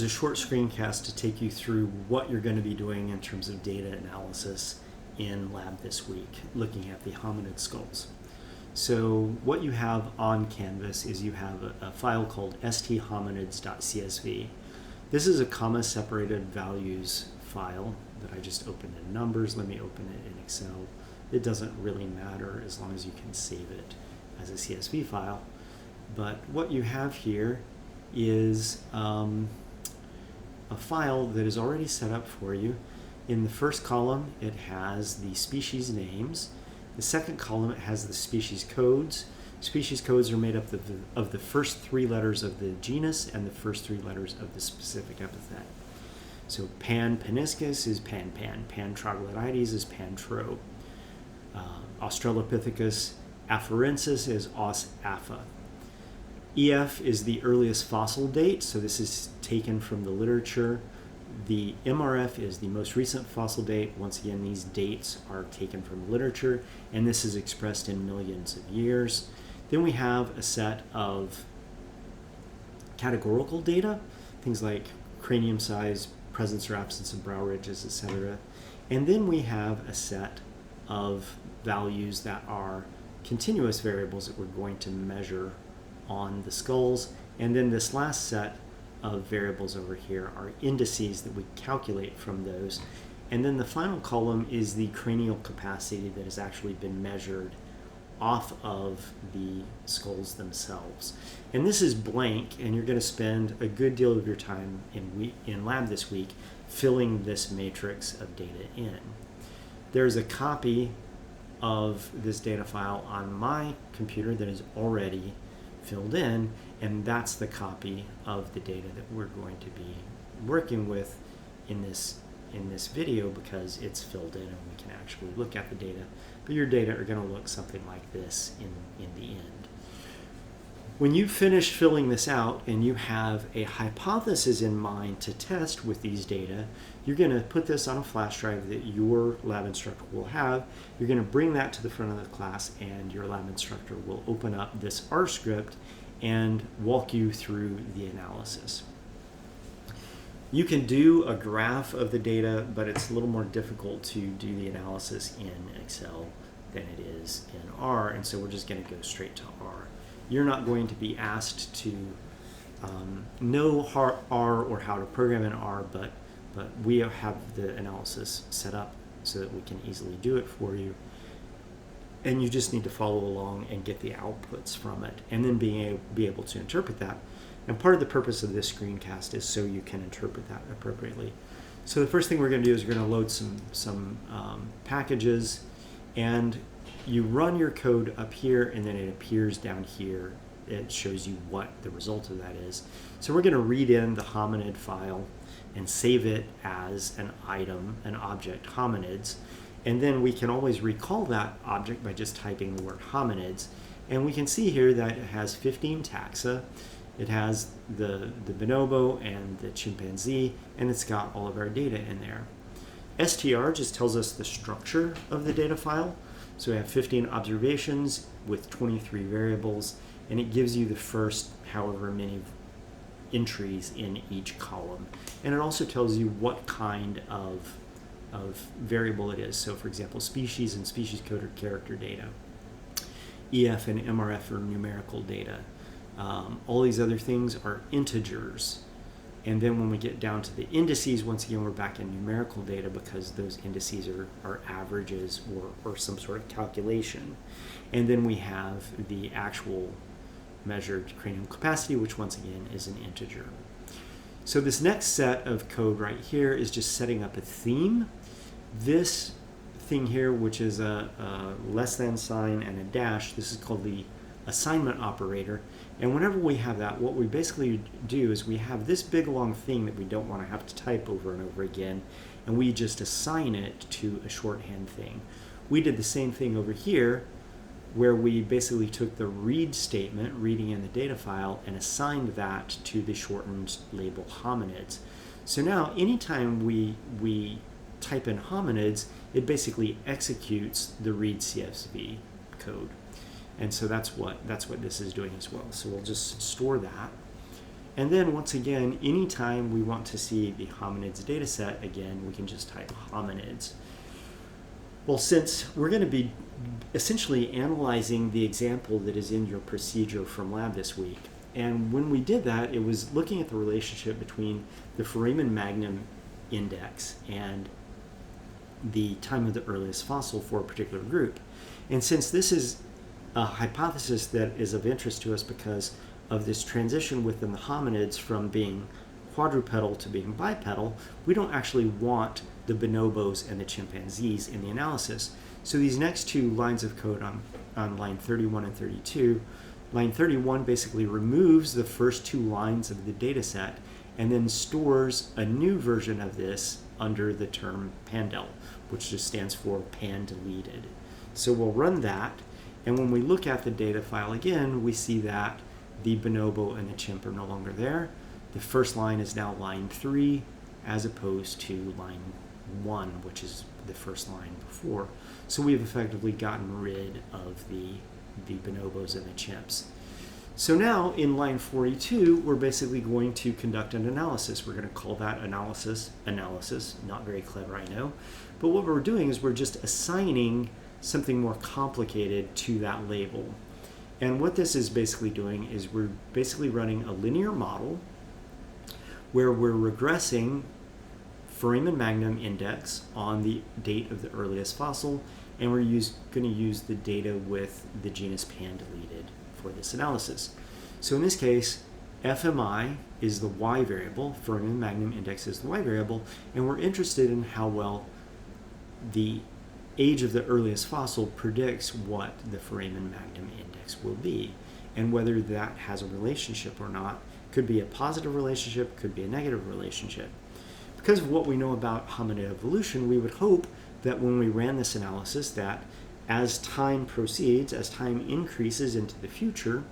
A short screencast to take you through what you're going to be doing in terms of data analysis in lab this week, looking at the hominid skulls. So what you have on Canvas is you have a file called sthominids.csv. This is a comma-separated values file that I just opened in Numbers. Let me open it in Excel. It doesn't really matter as long as you can save it as a CSV file. But what you have here is a file that is already set up for you. In the first column, it has the species names. The second column, it has the species codes. Species codes are made up of the first three letters of the genus and the first three letters of the specific epithet. So Pan peniscus is Pan Pan. Pan troglodytes is Pan Tro. Australopithecus afarensis is Os Afa. EF is the earliest fossil date, so this is taken from the literature. The MRF is the most recent fossil date. Once again, these dates are taken from literature, and this is expressed in millions of years. Then we have a set of categorical data, things like cranium size, presence or absence of brow ridges, etc. And then we have a set of values that are continuous variables that we're going to measure on the skulls, and then this last set of variables over here are indices that we calculate from those, and then the final column is the cranial capacity that has actually been measured off of the skulls themselves. And this is blank, and you're going to spend a good deal of your time in lab this week filling this matrix of data in. There's a copy of this data file on my computer that is already filled in, and that's the copy of the data that we're going to be working with in this video, because it's filled in and we can actually look at the data. But your data are going to look something like this in the end. When you finish filling this out and you have a hypothesis in mind to test with these data, you're going to put this on a flash drive that your lab instructor will have. You're going to bring that to the front of the class, and your lab instructor will open up this R script and walk you through the analysis. You can do a graph of the data, but it's a little more difficult to do the analysis in Excel than it is in R, and so we're just going to go straight to R. You're not going to be asked to know R or how to program in R, but we have the analysis set up so that we can easily do it for you. And you just need to follow along and get the outputs from it, and then be able to interpret that. And part of the purpose of this screencast is so you can interpret that appropriately. So the first thing we're going to do is we're going to load some packages, and you run your code up here, and then it appears down here. It shows you what the result of that is. So we're going to read in the hominid file and save it as an item, an object, hominids. And then we can always recall that object by just typing the word hominids. And we can see here that it has 15 taxa. It has the bonobo and the chimpanzee, and it's got all of our data in there. str just tells us the structure of the data file. So we have 15 observations with 23 variables, and it gives you the first however many entries in each column. And it also tells you what kind of variable it is. So for example, species and species code are character data. EF and MRF are numerical data. All these other things are integers. And then when we get down to the indices, once again, we're back in numerical data, because those indices are averages or some sort of calculation. And then we have the actual measured cranial capacity, which once again is an integer. So this next set of code right here is just setting up a theme. This thing here, which is a less than sign and a dash, this is called the assignment operator. And whenever we have that, what we basically do is we have this big long thing that we don't want to have to type over and over again, and we just assign it to a shorthand thing. We did the same thing over here, where we basically took the read statement, reading in the data file, and assigned that to the shortened label hominids. So now anytime we type in hominids, it basically executes the read CSV code. And so that's what this is doing as well. So we'll just store that. And then once again, anytime we want to see the hominids data set, again, we can just type hominids. Well, since we're going to be essentially analyzing the example that is in your procedure from lab this week, and when we did that, it was looking at the relationship between the foramen magnum index and the time of the earliest fossil for a particular group. And since this is a hypothesis that is of interest to us because of this transition within the hominids from being quadrupedal to being bipedal, we don't actually want the bonobos and the chimpanzees in the analysis. So these next two lines of code on line 31 and 32, line 31 basically removes the first two lines of the data set and then stores a new version of this under the term pandel, which just stands for pan deleted. So we'll run that, and when we look at the data file again, we see that the bonobo and the chimp are no longer there. The first line is now line 3 as opposed to line 1, which is the first line before. So we've effectively gotten rid of the bonobos and the chimps. So now in line 42, we're basically going to conduct an analysis. We're going to call that analysis, not very clever, I know. But what we're doing is we're just assigning something more complicated to that label. And what this is basically doing is we're basically running a linear model where we're regressing foramen magnum index on the date of the earliest fossil, and we're going to use the data with the genus pan deleted for this analysis. So in this case, FMI is the y variable, foramen magnum index is the y variable, and we're interested in how well the age of the earliest fossil predicts what the foramen magnum index will be, and whether that has a relationship or not. Could be a positive relationship, could be a negative relationship. Because of what we know about hominid evolution, we would hope that when we ran this analysis, that as time proceeds, as time increases into the future,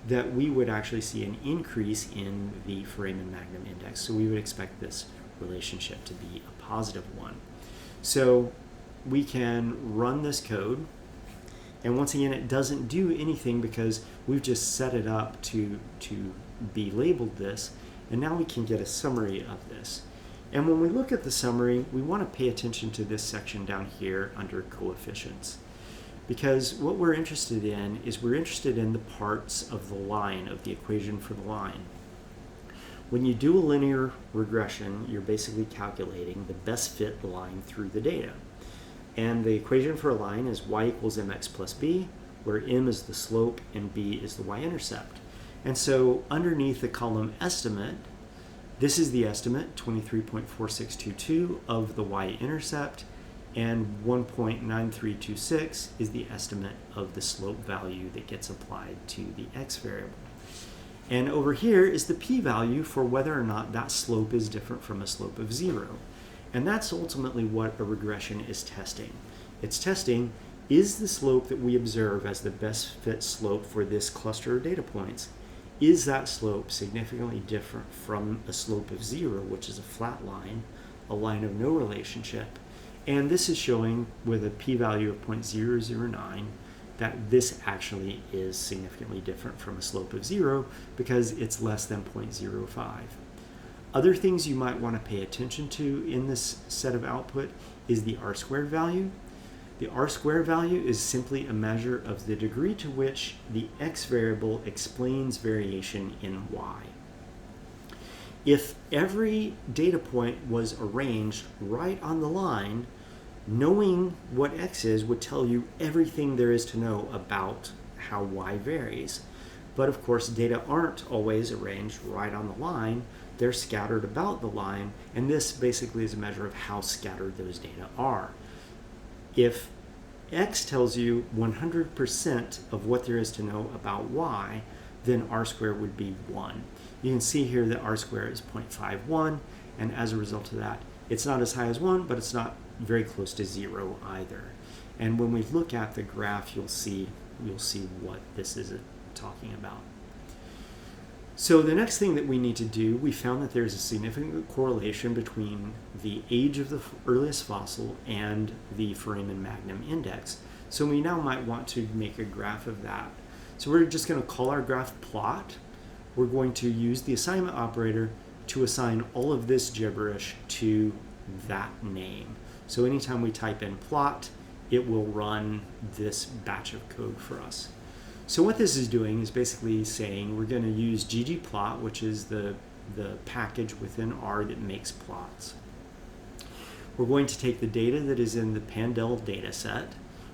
that we would actually see an increase in the foramen magnum index. So we would expect this relationship to be a positive one. So we can run this code, and once again, it doesn't do anything because we've just set it up to be labeled this, and now we can get a summary of this. And when we look at the summary, we want to pay attention to this section down here under coefficients, because what we're interested in is we're interested in the parts of the line, of the equation for the line. When you do a linear regression, you're basically calculating the best fit line through the data. And the equation for a line is y equals mx plus b, where m is the slope and b is the y-intercept. And so underneath the column estimate, this is the estimate, 23.4622 of the y-intercept, and 1.9326 is the estimate of the slope value that gets applied to the x variable. And over here is the p-value for whether or not that slope is different from a slope of 0. And that's ultimately what a regression is testing. It's testing, is the slope that we observe as the best fit slope for this cluster of data points, is that slope significantly different from a slope of 0, which is a flat line, a line of no relationship? And this is showing with a p-value of 0.009 that this actually is significantly different from a slope of 0 because it's less than 0.05. Other things you might want to pay attention to in this set of output is the r-squared value. The r-squared value is simply a measure of the degree to which the x variable explains variation in y. If every data point was arranged right on the line, knowing what x is would tell you everything there is to know about how y varies. But of course, data aren't always arranged right on the line. They're scattered about the line, and this basically is a measure of how scattered those data are. If x tells you 100% of what there is to know about y, then r-squared would be 1. You can see here that r-squared is 0.51, and as a result of that, it's not as high as 1, but it's not very close to 0 either. And when we look at the graph, you'll see what this is talking about. So the next thing that we need to do, we found that there's a significant correlation between the age of the earliest fossil and the foramen magnum index. So we now might want to make a graph of that. So we're just going to call our graph plot. we're going to use the assignment operator to assign all of this gibberish to that name. So anytime we type in plot, it will run this batch of code for us. So what this is doing is basically saying we're going to use ggplot, which is the package within R that makes plots. We're going to take the data that is in the Pandel data set.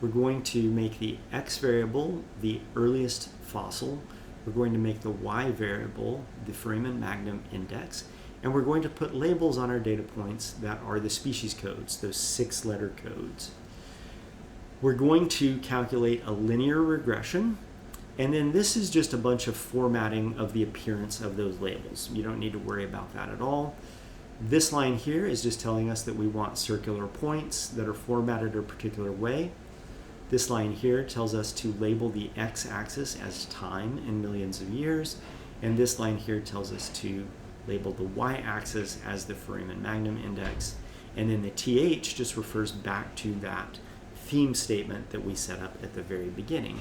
We're going to make the X variable the earliest fossil. We're going to make the Y variable the foramen magnum index. And we're going to put labels on our data points that are the species codes, those 6-letter codes. We're going to calculate a linear regression. And then this is just a bunch of formatting of the appearance of those labels. You don't need to worry about that at all. This line here is just telling us that we want circular points that are formatted a particular way. This line here tells us to label the x-axis as time in millions of years. And this line here tells us to label the y-axis as the foramen magnum index. And then the th just refers back to that theme statement that we set up at the very beginning.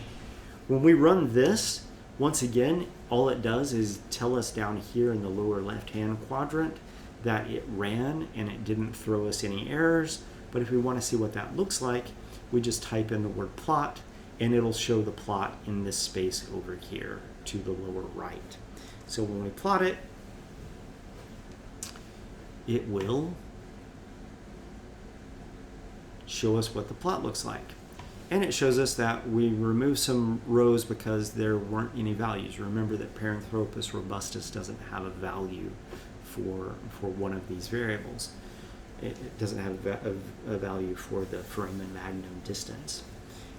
When we run this, once again, all it does is tell us down here in the lower left-hand quadrant that it ran and it didn't throw us any errors. But if we want to see what that looks like, we just type in the word plot and it'll show the plot in this space over here to the lower right. So when we plot it, it will show us what the plot looks like. And it shows us that we removed some rows because there weren't any values. Remember that Paranthropus robustus doesn't have a value for one of these variables. It doesn't have a value for the foramen magnum distance.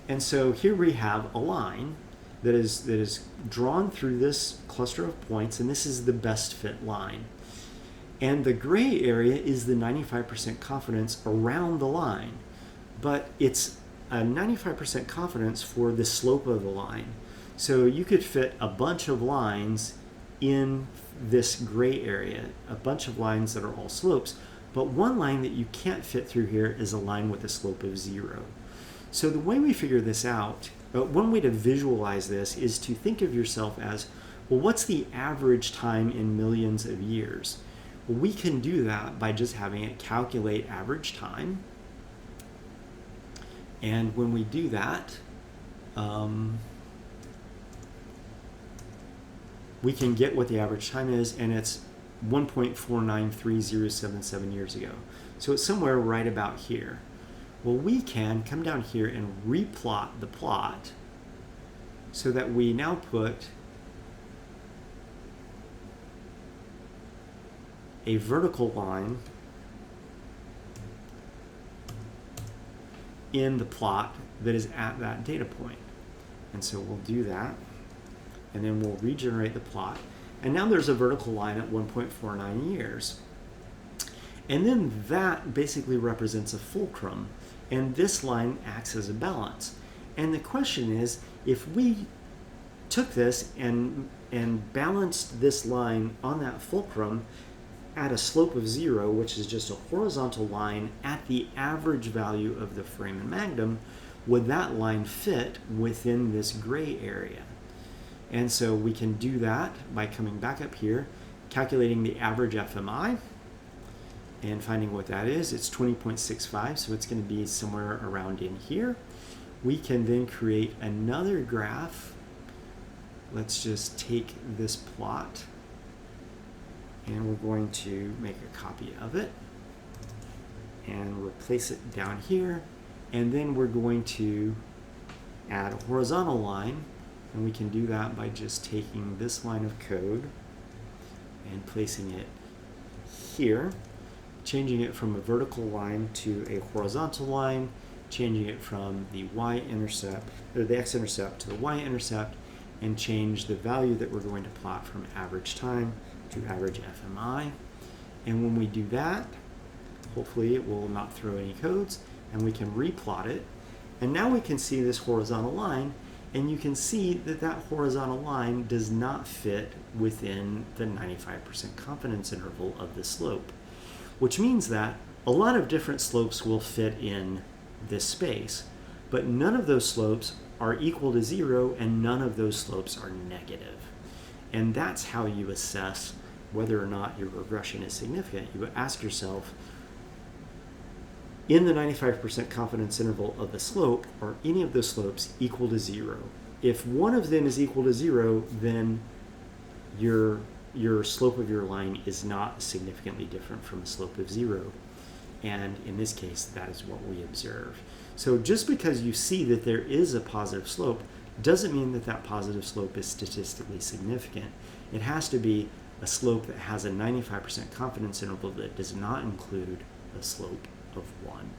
And so here we have a line that is drawn through this cluster of points, and this is the best fit line. And the gray area is the 95% confidence around the line, but it's a 95% confidence for the slope of the line. So you could fit a bunch of lines in this gray area, a bunch of lines that are all slopes, but one line that you can't fit through here is a line with a slope of 0. So the way we figure this out, one way to visualize this is to think of yourself as, well, what's the average time in millions of years? Well, we can do that by just having it calculate average time. And when we do that, we can get what the average time is, and it's 1.493077 years ago. So it's somewhere right about here. Well, we can come down here and replot the plot so that we now put a vertical line in the plot that is at that data point. And so we'll do that, and then we'll regenerate the plot. And now there's a vertical line at 1.49 years. And then that basically represents a fulcrum, and this line acts as a balance. And the question is, if we took this and balanced this line on that fulcrum at a slope of 0, which is just a horizontal line at the average value of the foramen magnum, would that line fit within this gray area? And so we can do that by coming back up here, calculating the average FMI, and finding what that is. It's 20.65, so it's going to be somewhere around in here. We can then create another graph. Let's just take this plot, and we're going to make a copy of it and replace it down here. And then we're going to add a horizontal line, and we can do that by just taking this line of code and placing it here, changing it from a vertical line to a horizontal line, changing it from the y-intercept, or the x-intercept to the y-intercept, and change the value that we're going to plot from average time to average FMI. And when we do that, hopefully it will not throw any codes, and we can replot it. And now we can see this horizontal line, and you can see that that horizontal line does not fit within the 95% confidence interval of the slope, which means that a lot of different slopes will fit in this space, but none of those slopes are equal to 0, and none of those slopes are negative. And that's how you assess whether or not your regression is significant. You ask yourself, in the 95% confidence interval of the slope, are any of those slopes equal to 0? If one of them is equal to 0, then your slope of your line is not significantly different from a slope of 0. And in this case, that is what we observe. So just because you see that there is a positive slope doesn't mean that that positive slope is statistically significant. It has to be a slope that has a 95% confidence interval that does not include a slope of 1.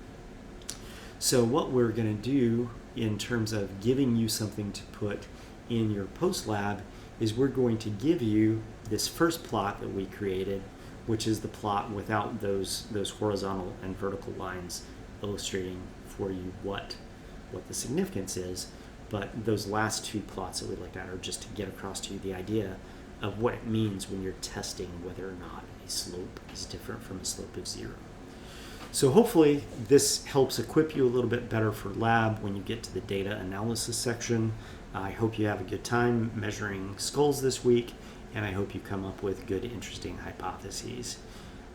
So what we're going to do in terms of giving you something to put in your post lab is we're going to give you this first plot that we created, which is the plot without those horizontal and vertical lines illustrating for you what the significance is. But those last two plots that we looked at are just to get across to you the idea of what it means when you're testing whether or not a slope is different from a slope of 0. So hopefully this helps equip you a little bit better for lab when you get to the data analysis section. I hope you have a good time measuring skulls this week, and I hope you come up with good, interesting hypotheses.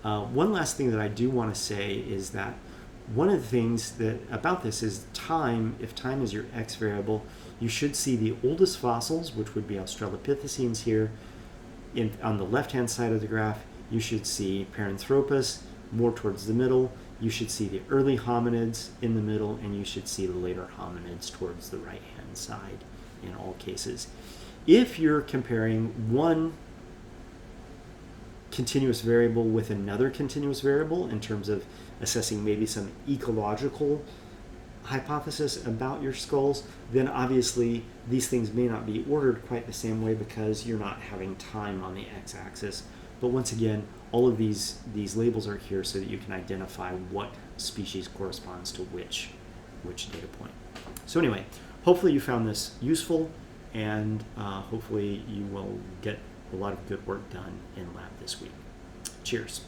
One last thing that I do want to say is that one of the things that about this is time. If time is your x variable, you should see the oldest fossils, which would be Australopithecines here. On the left-hand side of the graph, you should see Paranthropus more towards the middle. You should see the early hominids in the middle, and you should see the later hominids towards the right-hand side in all cases. If you're comparing one continuous variable with another continuous variable in terms of assessing maybe some ecological hypothesis about your skulls, then obviously these things may not be ordered quite the same way because you're not having time on the x-axis. But once again, all of these labels are here so that you can identify what species corresponds to which data point. So anyway, hopefully you found this useful, and hopefully you will get a lot of good work done in lab this week. Cheers.